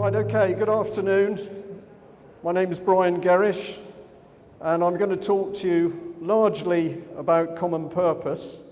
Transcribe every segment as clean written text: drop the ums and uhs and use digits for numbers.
Right, okay, good afternoon. My name is Brian Gerrish, and I'm going to talk to you largely about common purpose,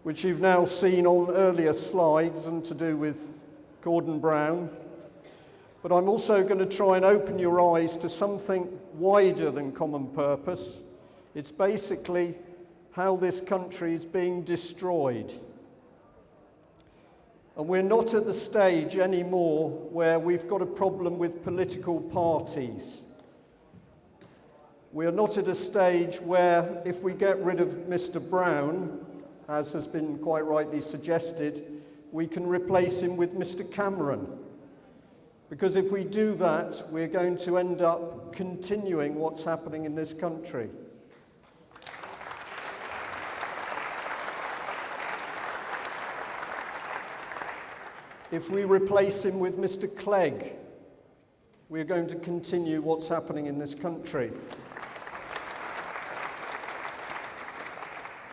which you've now seen on earlier slides and to do with Gordon Brown. But I'm also going to try and open your eyes to something wider than common purpose. It's basically how this country is being destroyed. And we're not at the stage anymore where we've got a problem with political parties. We're not at a stage where if we get rid of Mr. Brown, as has been quite rightly suggested, we can replace him with Mr. Cameron. Because if we do that, we're going to end up continuing what's happening in this country. If we replace him with Mr. Clegg, we're going to continue what's happening in this country.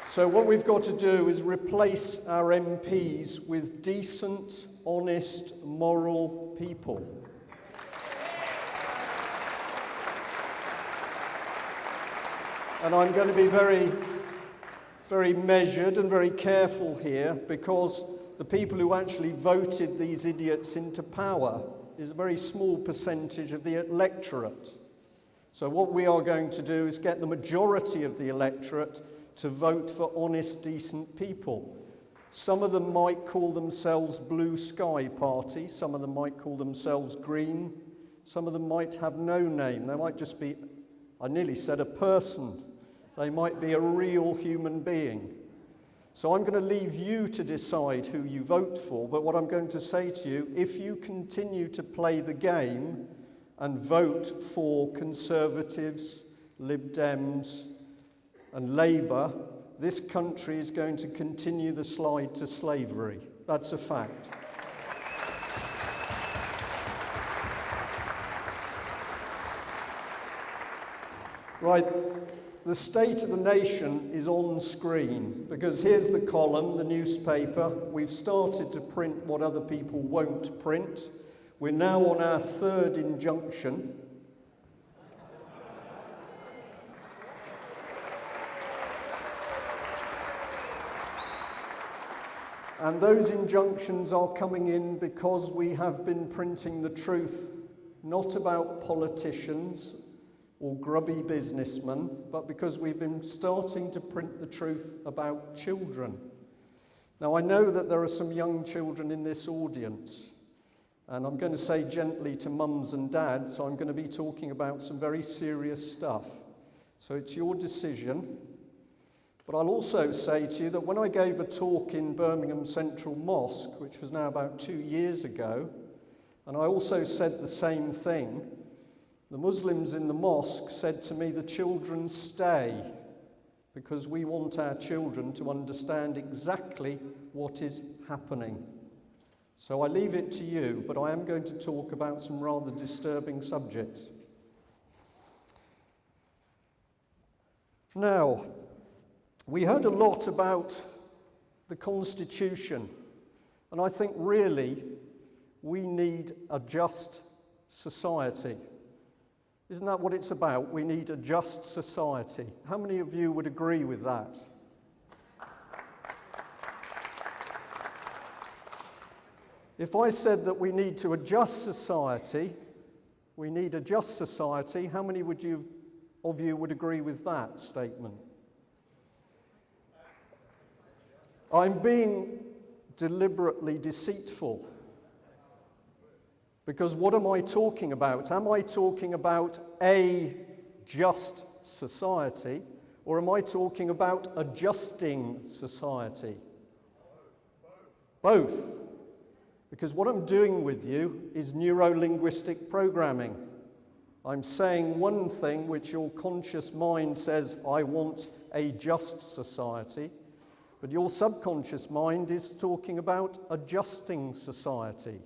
So what we've got to do is replace our MPs with decent, honest, moral people. And I'm going to be very, very measured and very careful here, because the people who actually voted these idiots into power is a very small percentage of the electorate. So what we are going to do is get the majority of the electorate to vote for honest, decent people. Some of them might call themselves Blue Sky Party, some of them might call themselves Green, some of them might have no name. They might just be, I nearly said a person. They might be a real human being. So I'm going to leave you to decide who you vote for, but what I'm going to say to you, if you continue to play the game and vote for Conservatives, Lib Dems and Labour, this country is going to continue the slide to slavery. That's a fact. Right. The state of the nation is on screen, because here's the column, the newspaper. We've started to print what other people won't print. We're now on our third injunction. And those injunctions are coming in because we have been printing the truth, not about politicians or grubby businessmen, but because we've been starting to print the truth about children. Now, I know that there are some young children in this audience, and I'm going to say gently to mums and dads, I'm going to be talking about some very serious stuff. So it's your decision. But I'll also say to you that when I gave a talk in Birmingham Central Mosque, which was now about 2 years ago, and I also said the same thing, the Muslims in the mosque said to me, the children stay, because we want our children to understand exactly what is happening. So I leave it to you, but I am going to talk about some rather disturbing subjects. Now, we heard a lot about the Constitution, and I think really we need a just society. Isn't that what it's about? We need a just society. How many of you would agree with that? If I said that we need to adjust society, we need a just society, how many of you would agree with that statement? I'm being deliberately deceitful. Because what am I talking about? Am I talking about a just society, or am I talking about adjusting society? Both. Because what I'm doing with you is neuro-linguistic programming. I'm saying one thing which your conscious mind says, I want a just society, but your subconscious mind is talking about adjusting society.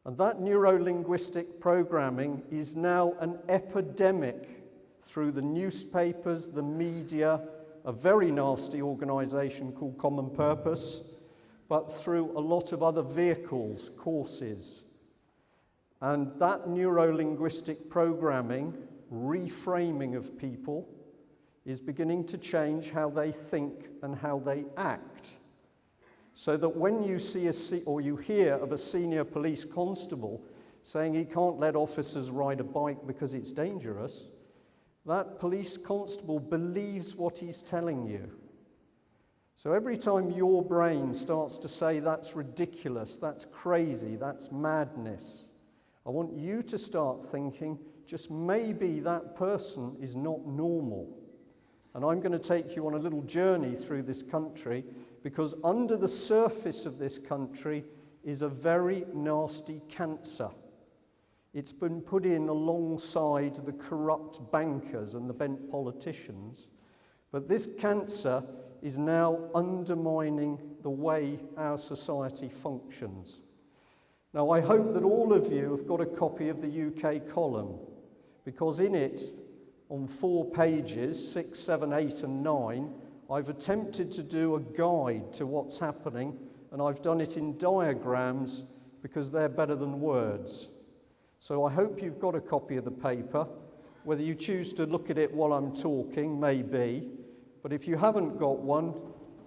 And that neuro-linguistic programming is now an epidemic through the newspapers, the media, a very nasty organisation called Common Purpose, but through a lot of other vehicles, courses. And that neuro-linguistic programming, reframing of people, is beginning to change how they think and how they act. So that when you see or you hear of a senior police constable saying he can't let officers ride a bike because it's dangerous, that police constable believes what he's telling you. So every time your brain starts to say that's ridiculous, that's crazy, that's madness, I want you to start thinking just maybe that person is not normal. And I'm going to take you on a little journey through this country, because under the surface of this country is a very nasty cancer. It's been put in alongside the corrupt bankers and the bent politicians. But this cancer is now undermining the way our society functions. Now, I hope that all of you have got a copy of the UK column, because in it, on 4 pages, 6, 7, 8 and 9, I've attempted to do a guide to what's happening, and I've done it in diagrams because they're better than words. So I hope you've got a copy of the paper. Whether you choose to look at it while I'm talking, maybe, but if you haven't got one,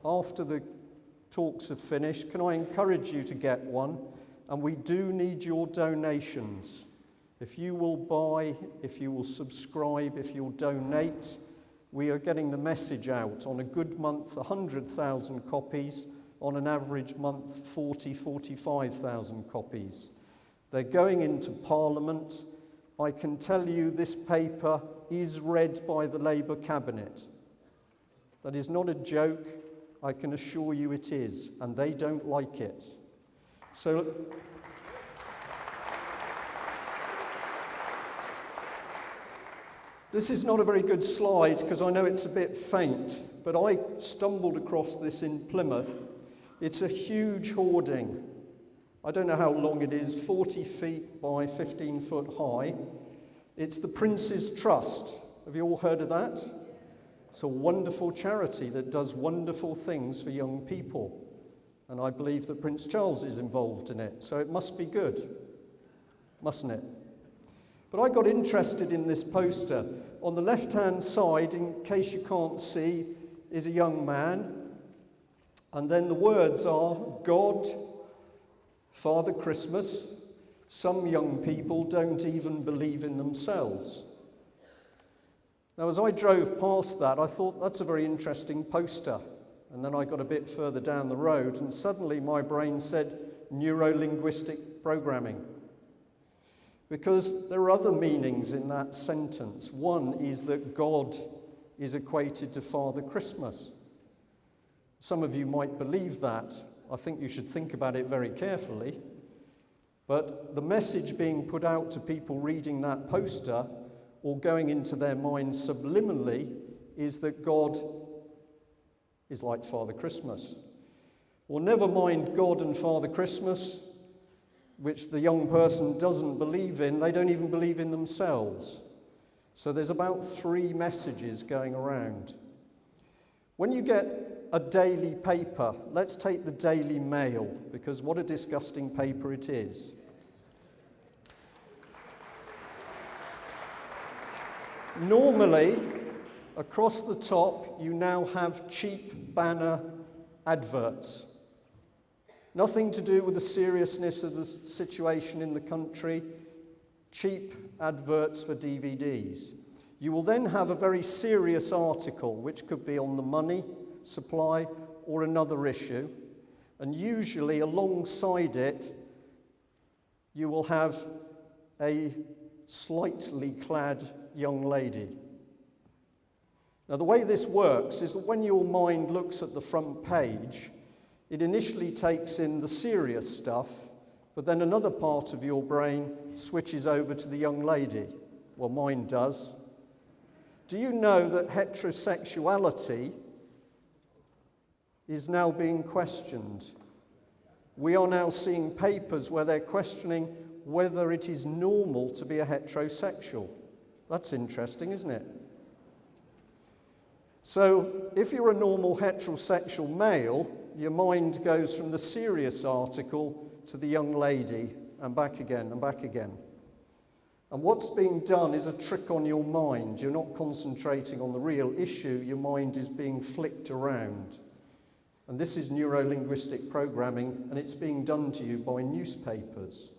after the talks have finished, can I encourage you to get one? And we do need your donations. If you will buy, if you will subscribe, if you'll donate, we are getting the message out. On a good month, 100,000 copies. On an average month, 45,000 copies. They're going into Parliament. I can tell you this paper is read by the Labour Cabinet. That is not a joke. I can assure you it is, and they don't like it. So this is not a very good slide because I know it's a bit faint, but I stumbled across this in Plymouth. It's a huge hoarding. I don't know how long it is, 40 feet by 15 foot high. It's the Prince's Trust. Have you all heard of that? It's a wonderful charity that does wonderful things for young people. And I believe that Prince Charles is involved in it, so it must be good, mustn't it? But I got interested in this poster. On the left-hand side, in case you can't see, is a young man. And then the words are, God, Father Christmas. Some young people don't even believe in themselves. Now, as I drove past that, I thought, that's a very interesting poster. And then I got a bit further down the road, and suddenly my brain said, neuro-linguistic programming. Because there are other meanings in that sentence. One is that God is equated to Father Christmas. Some of you might believe that. I think you should think about it very carefully. But the message being put out to people reading that poster or going into their minds subliminally is that God is like Father Christmas. Well, never mind God and Father Christmas, which the young person doesn't believe in. They don't even believe in themselves. So there's about 3 messages going around. When you get a daily paper, let's take the Daily Mail, because what a disgusting paper it is. Normally, across the top, you now have cheap banner adverts. Nothing to do with the seriousness of the situation in the country, cheap adverts for DVDs. You will then have a very serious article, which could be on the money supply or another issue, and usually alongside it, you will have a slightly clad young lady. Now, the way this works is that when your mind looks at the front page, it initially takes in the serious stuff, but then another part of your brain switches over to the young lady. Well, mine does. Do you know that heterosexuality is now being questioned? We are now seeing papers where they're questioning whether it is normal to be a heterosexual. That's interesting, isn't it? So, if you're a normal heterosexual male, your mind goes from the serious article to the young lady and back again and back again. And what's being done is a trick on your mind. You're not concentrating on the real issue. Your mind is being flicked around. And this is neuro-linguistic programming, and it's being done to you by newspapers.